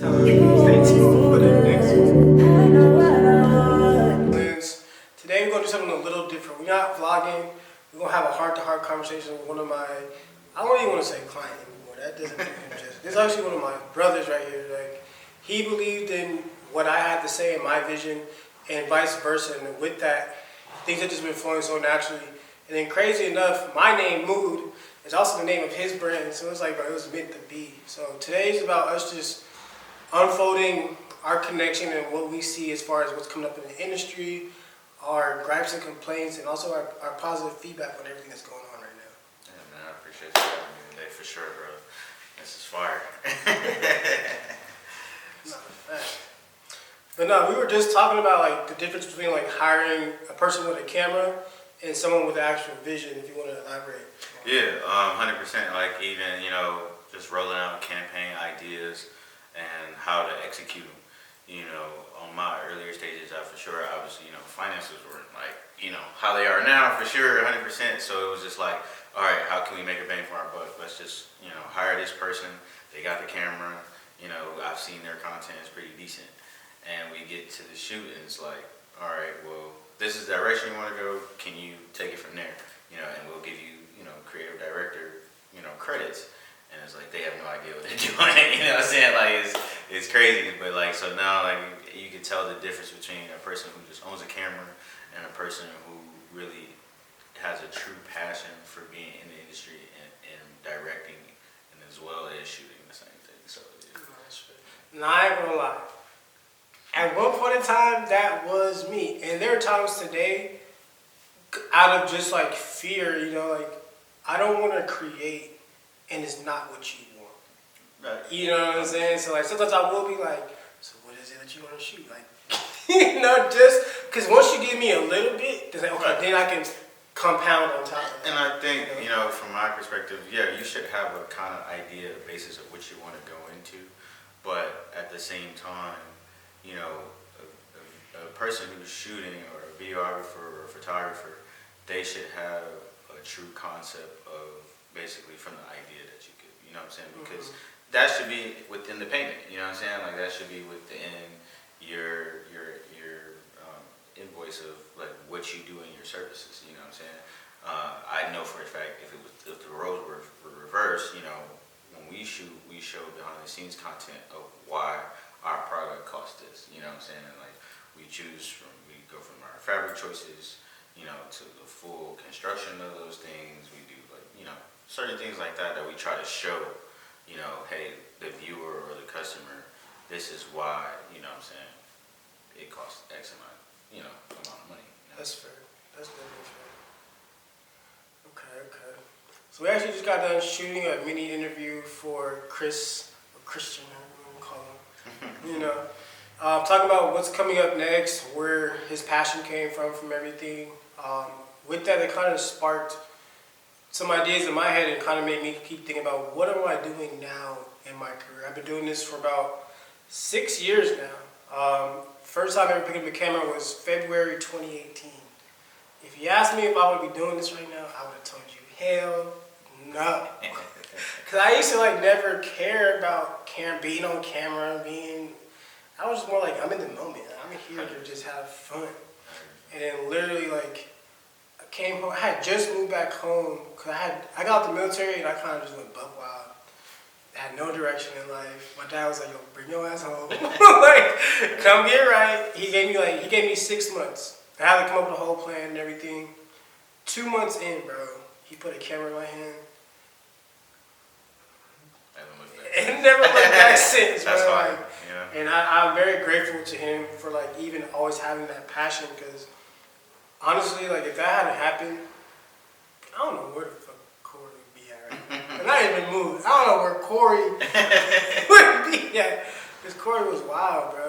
Stay tuned for the next one. Today we're going to do something a little different. We're not vlogging. We're going to have a heart-to-heart conversation with one of my, I don't even want to say client anymore. That doesn't do him justice. This is actually one of my brothers right here. Like, he believed in what I had to say and my vision and vice versa. And with that, things have just been flowing so naturally. And then crazy enough, my name, Mood, is also the name of his brand. So it's like, bro, it was meant to be. So today is about us just unfolding our connection and what we see as far as what's coming up in the industry, our gripes and complaints, and also our positive feedback on everything that's going on right now. Yeah, man, I appreciate you having me today for sure, bro. This is fire. But no, we were just talking about like the difference between like hiring a person with a camera and someone with actual vision. If you want to elaborate. Yeah, 100%. Like even just rolling out campaign ideas and how to execute them. On my earlier stages, for sure, obviously, finances weren't like how they are now for sure, 100%. So it was just like, all right, how can we make a bang for our buck? Let's just hire this person. They got the camera. I've seen their content is pretty decent. And we get to the shoot and it's like, all right, well, this is the direction you want to go. Can you take it from there? And we'll give you, creative director, credits. And it's like, they have no idea what they're doing. You know what I'm saying? Like, it's crazy. But like, so now like you can tell the difference between a person who just owns a camera and a person who really has a true passion for being in the industry and directing and as well as shooting the same thing. So yeah. Now, I ain't gonna lie. At one point in time, that was me. And there are times today, out of just like fear, like I don't want to create and it's not what you want. Right. You know what I'm saying? So like sometimes I will be like, so what is it that you want to shoot? Like, just because once you give me a little bit, it's like, okay, then I can compound on top of that. And I think, from my perspective, yeah, you should have a kind of idea, basis of what you want to go into. But at the same time, a person who's shooting or a videographer or a photographer, they should have a true concept of basically from the idea that you give, you know what I'm saying? Because that should be within the payment, you know what I'm saying? Like that should be within your invoice of like what you do in your services, you know what I'm saying? I know for a fact if the roles were reversed, when we shoot, we show behind the scenes content of why our product costs this, you know what I'm saying? And like we go from our fabric choices, to the full construction of those things. We do like, certain things like that we try to show, hey, the viewer or the customer, this is why, what I'm saying, it costs X amount, amount of money. That's fair. That's definitely fair. Okay. So we actually just got done shooting a mini interview for Chris, or Christian, I don't call him, talking about what's coming up next, where his passion came from everything. With that, it kind of sparked some ideas in my head and kind of made me keep thinking about what am I doing now in my career. I've been doing this for about 6 years now. First time I ever picked up a camera was February 2018. If you asked me if I would be doing this right now, I would have told you, hell no. Because I used to never care about being on camera, I was just more like, I'm in the moment. I'm here to just have fun. And then literally I came home, I had just moved back home, because I got out the military and I kind of just went buck wild. I had no direction in life. My dad was like, yo, bring your ass home. Come get right. He gave me 6 months. I had to come up with a whole plan and everything. 2 months in, bro, he put a camera in my hand. And never looked back since, bro. That's fine. And I'm very grateful to him for even always having that passion, because honestly, if that hadn't happened, I don't know where the fuck Corey would be at right now. And I didn't even move. I don't know where Corey would be at, because Corey was wild, bro,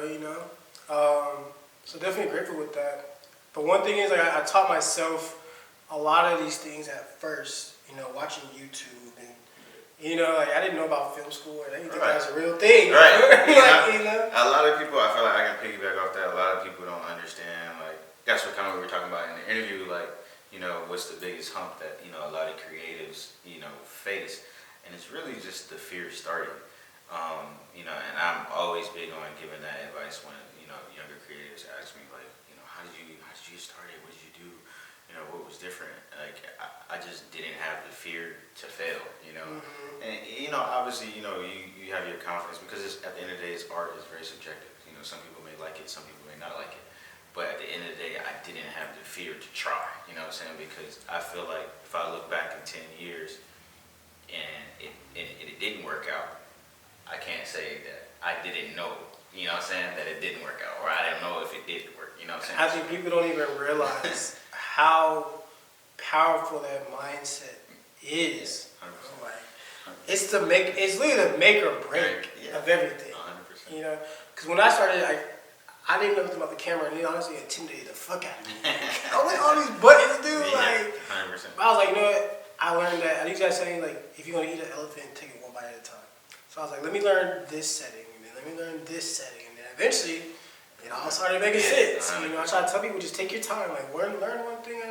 So definitely grateful with that. But one thing is, I taught myself a lot of these things at first, watching YouTube. I didn't know about film school, and I didn't think that was a real thing. Right. A lot of people, I feel like I can piggyback off that. A lot of people don't understand, that's what kind of we were talking about in the interview, what's the biggest hump that, a lot of creatives, face. And it's really just the fear of starting. And I'm always big on giving that advice when, younger creatives ask me like, how did you get started? What did you do? What was different? Like, I just didn't have the fear to fail, Mm-hmm. And, obviously, you have your confidence because at the end of the day, art is very subjective. Some people may like it, some people may not like it. But at the end of the day, I didn't have the fear to try, you know what I'm saying? Because I feel like if I look back in 10 years and it didn't work out, I can't say that I didn't know, you know what I'm saying, that it didn't work out, or I didn't know if it did work, you know what I'm saying? I think people don't even realize how powerful that mindset is. 100%. Like, it's literally the make or break of everything. 100%. Because when I started, I didn't know nothing about the camera, and it honestly intimidated the fuck out of me. What all these buttons do, like. 100%. But I was like, you know what? I learned that. These guys saying like, if you're gonna eat an elephant, take it one bite at a time. So I was like, let me learn this setting, and then let me learn this setting, and then eventually, it all started making sense. I try to tell people, just take your time, like learn one thing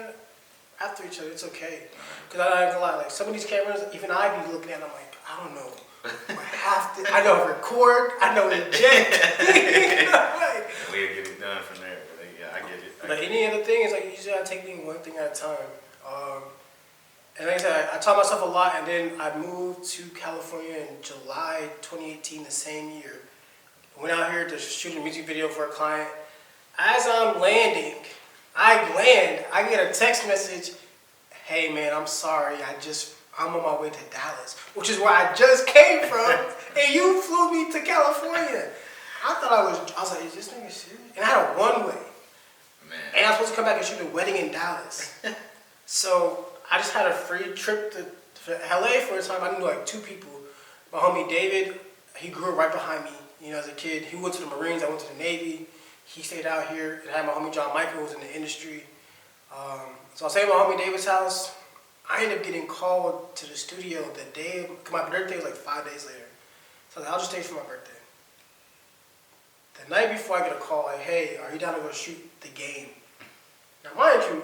after each other. It's okay. Because I ain't gonna lie, like some of these cameras, even I be looking at them, I'm like, I don't know. I know record, I know eject. Like, we'll get it done from there. But yeah, I get it. But any other thing is like you just gotta take things one thing at a time. And like I said, I taught myself a lot, and then I moved to California in July 2018, the same year. I went out here to shoot a music video for a client. As I'm landing, I get a text message, "Hey man, I'm sorry, I'm on my way to Dallas," which is where I just came from, and you flew me to California. I was like, is this nigga serious? And I had a one-way. Man. And I was supposed to come back and shoot a wedding in Dallas. So I just had a free trip to LA for a time. I knew like two people. My homie David, he grew up right behind me. As a kid, he went to the Marines, I went to the Navy. He stayed out here, and I had my homie John Michael, who was in the industry. So I stayed at my homie David's house. I ended up getting called to the studio the day, because my birthday was like 5 days later. So I was like, I'll just stay for my birthday. The night before I get a call, like, hey, are you down to go shoot The Game? Now, mind you,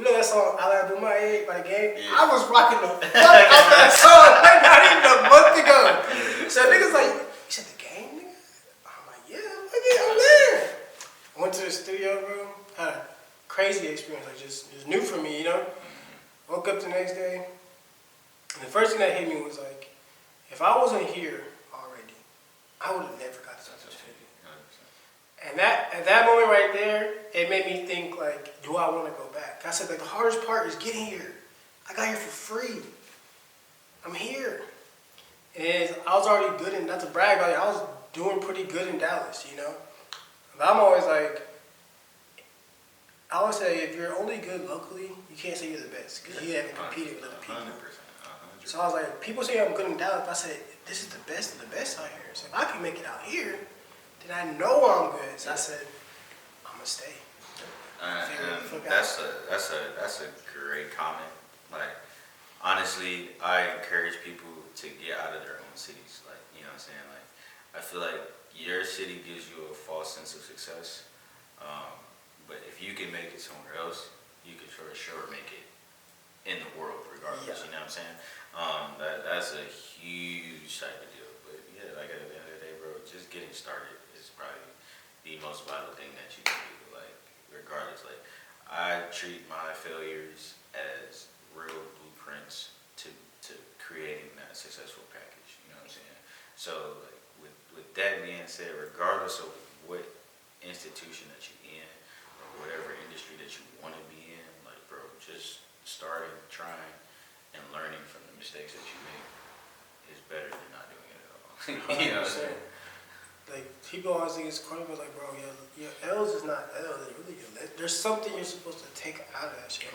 that song, I Like Do My Head by The Game? Yeah. I was rocking the fuck out that song, like, not even a month ago. So niggas like, you said The Game, nigga? I'm like, yeah, I'm there. I went to the studio room, had a crazy experience, like it was new for me, Woke up the next day, and the first thing that hit me was like, if I wasn't here already, I would have never got this opportunity. And at that moment right there, it made me think like, do I want to go back? I said, like, the hardest part is getting here. I got here for free. I'm here. And I was already good, and not to brag about it, I was doing pretty good in Dallas, But I'm always like, I always say, if you're only good locally, you can't say you're the best, because you haven't competed with other people. 100%. So I was like, people say I'm good in Dallas, but I said, this is the best of the best out here. So if I can make it out here, then I know I'm good. So I said, I'm gonna stay. And that's a great comment. Like, honestly, I encourage people to get out of their own cities. Like, you know what I'm saying? Like, I feel like your city gives you a false sense of success. But if you can make it somewhere else, you can for sure make it in the world, regardless. Yeah. You know what I'm saying? That's a huge type of deal. But yeah, like at the end of the day, bro, just getting started is probably the most vital thing that you can do. Like, regardless, like I treat my failures as real blueprints to creating that successful package. You know what I'm saying? So like with that being said, regardless of what institution that you're in, whatever industry that you want to be in, like, bro, just starting, trying, and learning from the mistakes that you make is better than not doing it at all. You know what I'm saying? Like, people always think it's corny, but like, bro, your L's is not L's. There's something you're supposed to take out of that shit. 100%.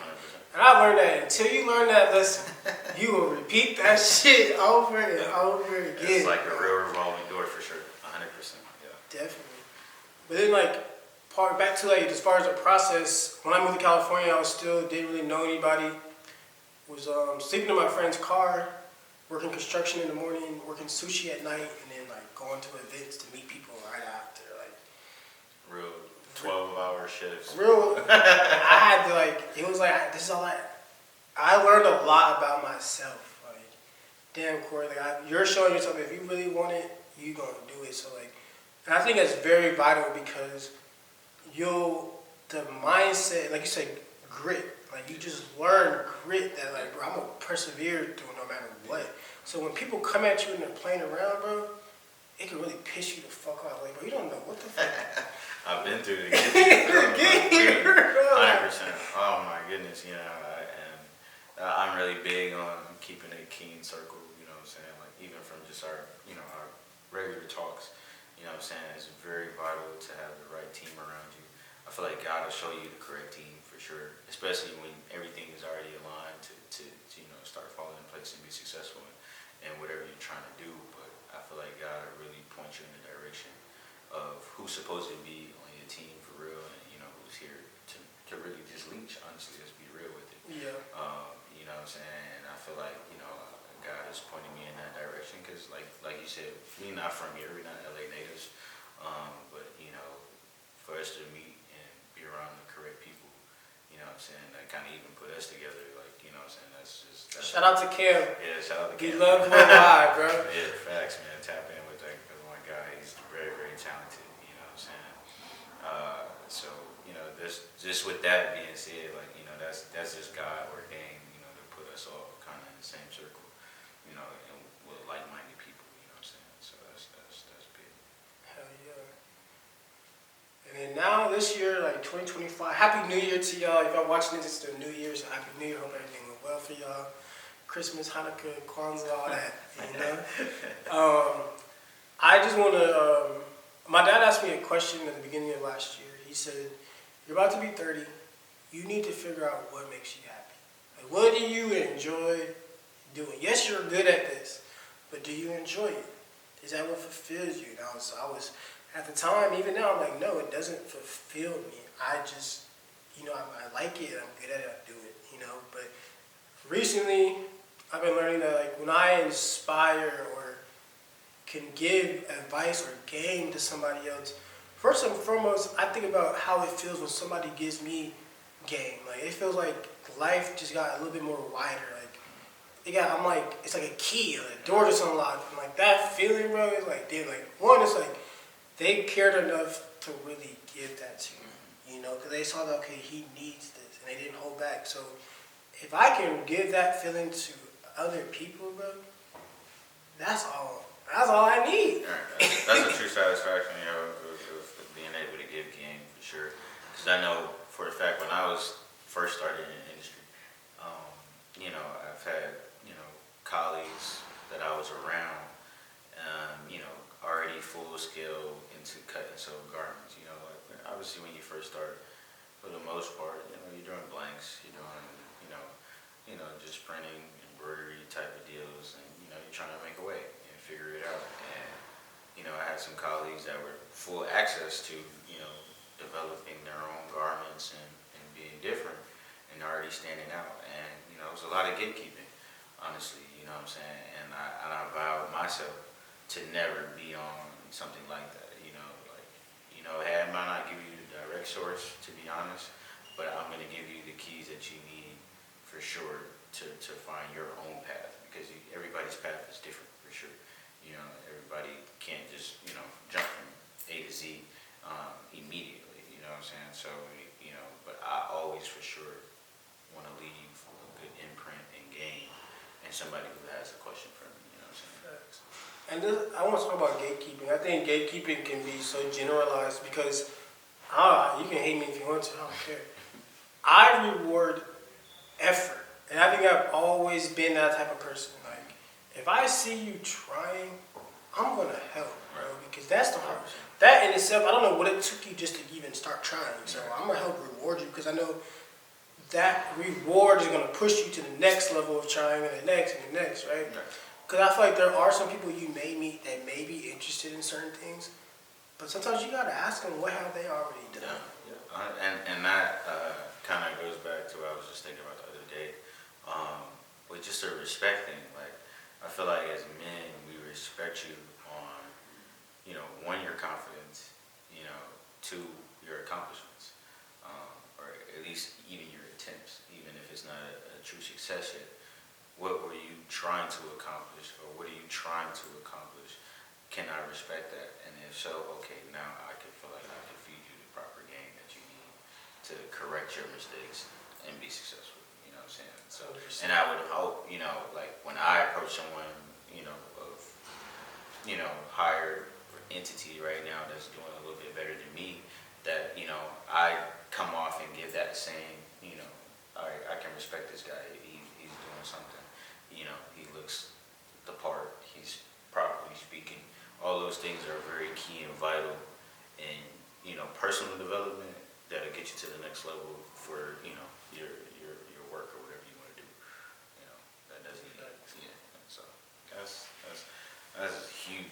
And I learned that until you learn that lesson, you will repeat that shit over and over again. It's like a real revolving door for sure. 100%. Yeah. Definitely. But then, like, back to, like, as far as the process, when I moved to California, I didn't really know anybody. Was sleeping in my friend's car, working construction in the morning, working sushi at night, and then like going to events to meet people right after. Like, real 12-hour shifts. Real. I had to it was like, this is all I learned a lot about myself. Like, damn, Corey, you're showing yourself if you really want it, you gonna do it. So like, and I think that's very vital because the mindset, like you said, grit. Like you just learn grit that like, bro, I'm gonna persevere through no matter what. So when people come at you and they're playing around, bro, it can really piss you the fuck off. Like, bro, you don't know what the fuck. I've been through it. Get here, 100%. Oh my goodness, and I'm really big on keeping a keen circle. You know what I'm saying? Like even from just our regular talks. You know what I'm saying? It's very vital to have the right team around you. I feel like God will show you the correct team for sure, especially when everything is already aligned to start falling in place and be successful in whatever you're trying to do. But I feel like God will really point you in the direction of who's supposed to be on your team for real, and who's here to really just leech. Honestly, let's be real with it. Yeah. You know what I'm saying? And I feel like God is pointing me in that direction because, like you said, we're not from here, we're not LA natives, but for us to meet and be around the correct people, you know what I'm saying, that kind of even put us together, like, you know what I'm saying, that's shout out to Kim. Yeah, shout out to Kim. We love worldwide, bro. Yeah, facts, man. Tap in with that, because my guy, he's very, very talented, you know what I'm saying. So, just with that being said, like, that's just God ordained, to put us all kind of in the same circle, and with like-minded people, you know what I'm saying. So that's big. Hell yeah. And then now this year, like 2025, Happy New Year to y'all. If y'all watching this, it's the New Year, so Happy New Year. Hope everything went well for y'all. Christmas, Hanukkah, Kwanzaa, all that, I just want to, my dad asked me a question at the beginning of last year. He said, you're about to be 30. You need to figure out what makes you happy. Like, what do you enjoy doing? Yes, you're good at this, but do you enjoy it? Is that what fulfills you? And I was at the time, even now, I'm like, no, it doesn't fulfill me. I just, I like it, I'm good at it, I do it, But recently, I've been learning that, like, when I inspire or can give advice or game to somebody else, first and foremost, I think about how it feels when somebody gives me game. Like, it feels like life just got a little bit more wider. Like, it's like a key, a door just unlocked. And like that feeling, bro, it's like, damn, like, one, it's like, they cared enough to really give that to me, because they saw that, okay, he needs this, and they didn't hold back. So if I can give that feeling to other people, bro, that's all I need. That's a true satisfaction, of being able to give game, for sure. Because I know for a fact when I was first started in the industry, I've had, colleagues that I was around, already full scale into cut and sew garments. Like obviously when you first start, for the most part, you're doing blanks, you're doing, just printing, embroidery type of deals, and you're trying to make a way and figure it out. And I had some colleagues that were full access to, developing their own garments and being different and already standing out. And it was a lot of gatekeeping, honestly. You know what I'm saying? And I vowed myself to never be on something like that, hey, I might not give you the direct source, to be honest, but I'm going to give you the keys that you need for sure to find your own path, because everybody's path is different, for sure. Everybody can't just, jump from A to Z immediately, you know what I'm saying? So, but I always for sure want to leave a good imprint and game and somebody who has a question for me, you know what I'm saying? Facts. And I want to talk about gatekeeping. I think gatekeeping can be so generalized because, you can hate me if you want to, I don't care. I reward effort. And I think I've always been that type of person. Like, if I see you trying, I'm going to help, bro. Because that's the hard. That in itself, I don't know what it took you just to even start trying. So I'm going to help reward you because I know that reward is going to push you to the next level of trying and the next, right? Because I feel like there are some people you may meet that may be interested in certain things, but sometimes you got to ask them, what have they already done? Yeah. And that kind of goes back to what I was just thinking about the other day, with just a respect thing. Like, I feel like as men, we respect you on, one, your confidence, two, your accomplishments, or at least even your attempts, even if it's not a true success yet. What were you trying to accomplish, or what are you trying to accomplish? can I respect that? And if so, okay, now I can feel like I can feed you the proper game that you need to correct your mistakes and be successful. You know what I'm saying? So, and I would hope, like when I approach someone, of, higher entity right now that's doing a little bit better than me, that, I come off and give that same, all right, I can respect this guy. He's doing something. He looks the part. He's properly speaking. All those things are very key and vital in, personal development that'll get you to the next level for, your work or whatever you want to do. That doesn't, yeah. So that's huge.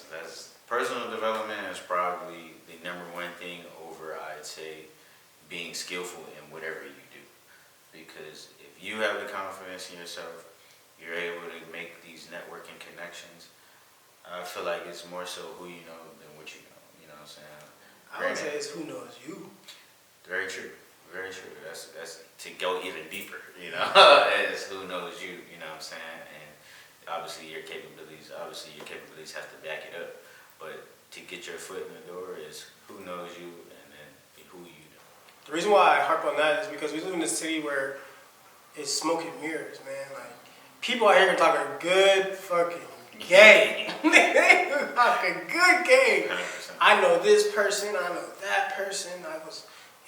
That's personal development is probably the number one thing over, I'd say, being skillful in whatever you do. Because if you have the confidence in yourself, you're able to make these networking connections. I feel like it's more so who you know than what you know. You know what I'm saying? I would say it's who knows you. Very true. Very true. That's to go even deeper. It's who knows you. You know what I'm saying? And obviously your capabilities have to back it up. But to get your foot in the door is who knows you and then who you know. The reason why I harp on that is because we live in a city where it's smoke and mirrors, man. Like, people out here talking good fucking game. Talking good game. 100%. I know this person, I know that person.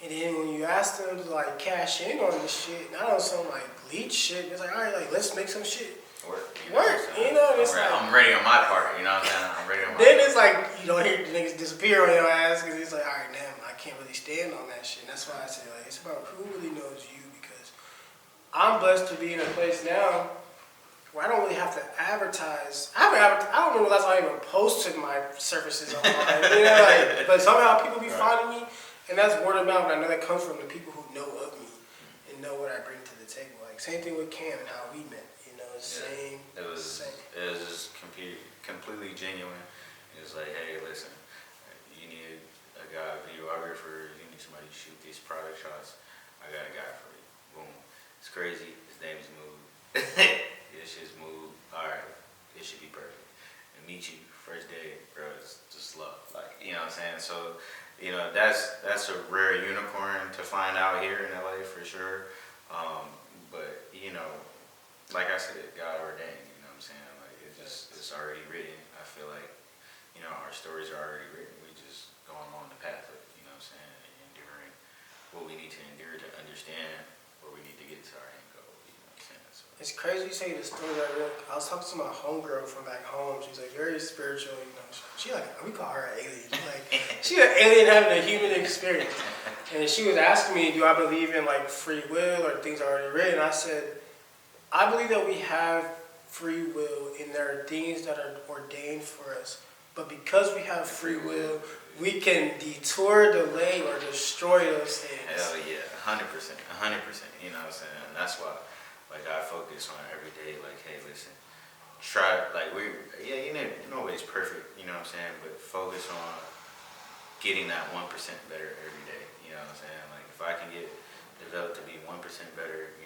And then when you ask them to like cash in on this shit, not on some like leech shit, it's like, all right, like let's make some shit Work. It's like, I'm ready on my part. You know what I'm saying? I'm ready on my then part. it's like you don't hear the niggas disappear on your ass because it's like, all right, damn, I can't really stand on that shit. And that's why I say like it's about who really knows you, because I'm blessed to be in a place now where I don't really have to advertise. I don't remember the last time I even posted my services online. But somehow people be finding me, and that's word of mouth. And I know that comes from the people who know of me and know what I bring to the table. Like same thing with Cam and how we met. Same. It was just completely genuine. It was like, hey, listen, you need a guy, videographer. You need somebody to shoot these product shots. I got a guy for you. Boom. It's crazy. His name is Mood. This shit's Mood. All right, it should be perfect. And meet you first day, bro. It's just love. Like, you know what I'm saying? So, that's a rare unicorn to find out here in LA for sure. But like I said, God ordained. You know what I'm saying? Like it's already written. I feel like our stories are already written. We just going along the path of it. You know what I'm saying? And enduring what we need to endure to understand where we need to get to our end goal. You know what I'm saying? So. It's crazy you say the story that I was talking to my homegirl from back home. She's like very spiritual, She like, we call her an alien. She's an alien having a human experience. And she was asking me, do I believe in like free will or things already written? I said, I believe that we have free will and there are things that are ordained for us. But because we have free will, we can detour, delay, or destroy those things. Hell yeah, 100%, 100%. You know what I'm saying? And that's why, I focus on every day. Like, hey, listen, try. Nobody's perfect. You know what I'm saying? But focus on getting that 1% better every day. You know what I'm saying? Like, if I can develop to be 1% better,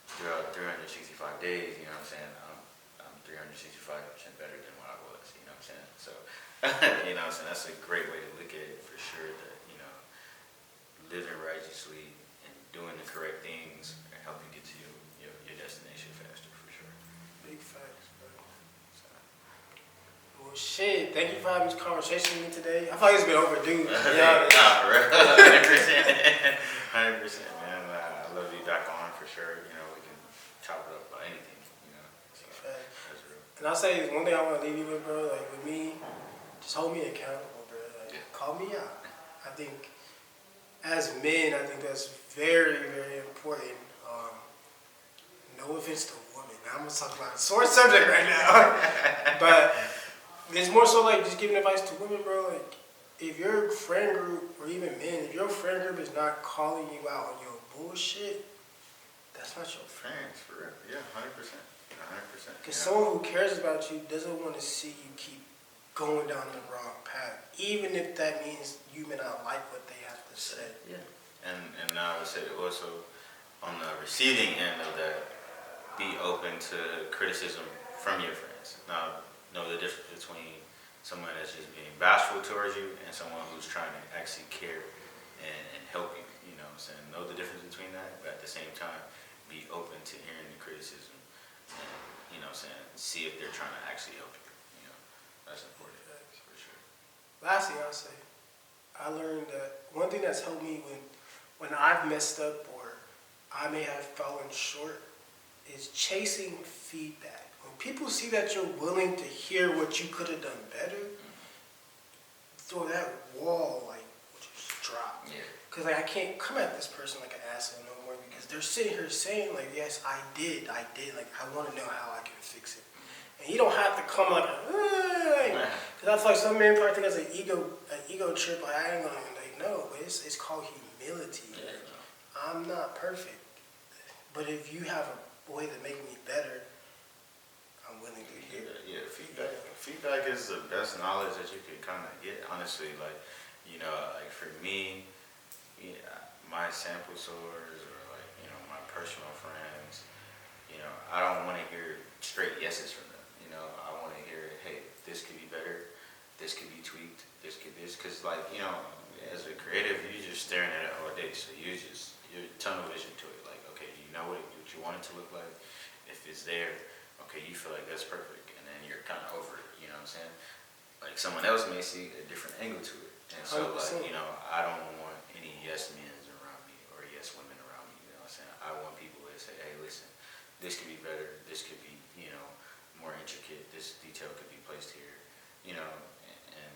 throughout 365 days, you know what I'm saying? I'm 365% better than what I was. You know what I'm saying? So, you know what I'm saying? That's a great way to look at it for sure. That living righteously and doing the correct things are helping get to your destination faster for sure. Big facts, bro. So. Well, shit. Thank you for having this conversation with me today. I feel like it's been overdue. Nah, for real. 100%. 100%, man. I love you back on for sure. We can chop it up about anything. So, that's real. And I'll say one thing I want to leave you with, bro. Like with me, just hold me accountable, bro. Call me out. I think as men, I think that's very, very important. No offense to women. I'm gonna talk about a sore subject right now, but it's more so like just giving advice to women, bro. Like if your friend group or even men, if your friend group is not calling you out on your bullshit, that's not your friends, for real. Yeah, 100%. 100%. Because someone who cares about you doesn't want to see you keep going down the wrong path, even if that means you may not like what they have to say. Yeah. And I would say also on the receiving end of that, be open to criticism from your friends. Now, know the difference between someone that's just being bashful towards you and someone who's trying to actually care and help you. You know what I'm saying? Know the difference between that, but at the same time, be open to hearing the criticism and, you know what I'm saying, see if they're trying to actually help you. You know, that's important for sure. Last thing I'll say, I learned that one thing that's helped me when I've messed up or I may have fallen short is chasing feedback. When people see that you're willing to hear what you could have done better, so that wall like just drop. Yeah. Cause like I can't come at this person like an asshole no more because they're sitting here saying like, yes, I did, like I want to know how I can fix it. And you don't have to come like, cause I feel like some men probably think that's an ego trip. Like I ain't gonna like no, but it's called humility. Yeah, Like, I'm not perfect, but if you have a way to make me better, I'm willing to hear it. Yeah, feedback. Feedback is the best knowledge that you can kind of get. Honestly, like, you know, like for me, yeah, my sample source or like, you know, my personal friends, you know, I don't want to hear straight yeses from them. You know, I want to hear, hey, this could be better, this could be tweaked, because like, you know, as a creative, you're just staring at it all day, so you're tunnel vision to it. Like, okay, you know what you want it to look like. If it's there, okay, you feel like that's perfect, and then you're kind of over it. You know what I'm saying? Like someone else may see a different angle to it, and so 100%. like, you know, I don't want any yes men around me or yes women around me. You know what I'm saying? I want people to say, hey, listen, this could be better. This could be, you know, more intricate. This detail could be placed here. You know, and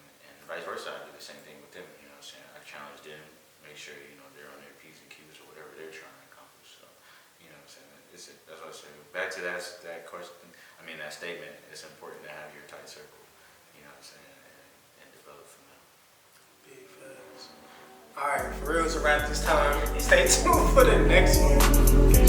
vice versa. I do the same thing with them. You know what I'm saying? I challenge them, make sure, you know, they're on their P's and Q's or whatever they're trying to accomplish. So, you know what I'm saying? That's what I say. Back to that question, I mean, that statement, it's important to have your tight circle, you know what I'm saying, and develop from them. Big facts. All right, for real, to wrap this time. Stay tuned for the next one.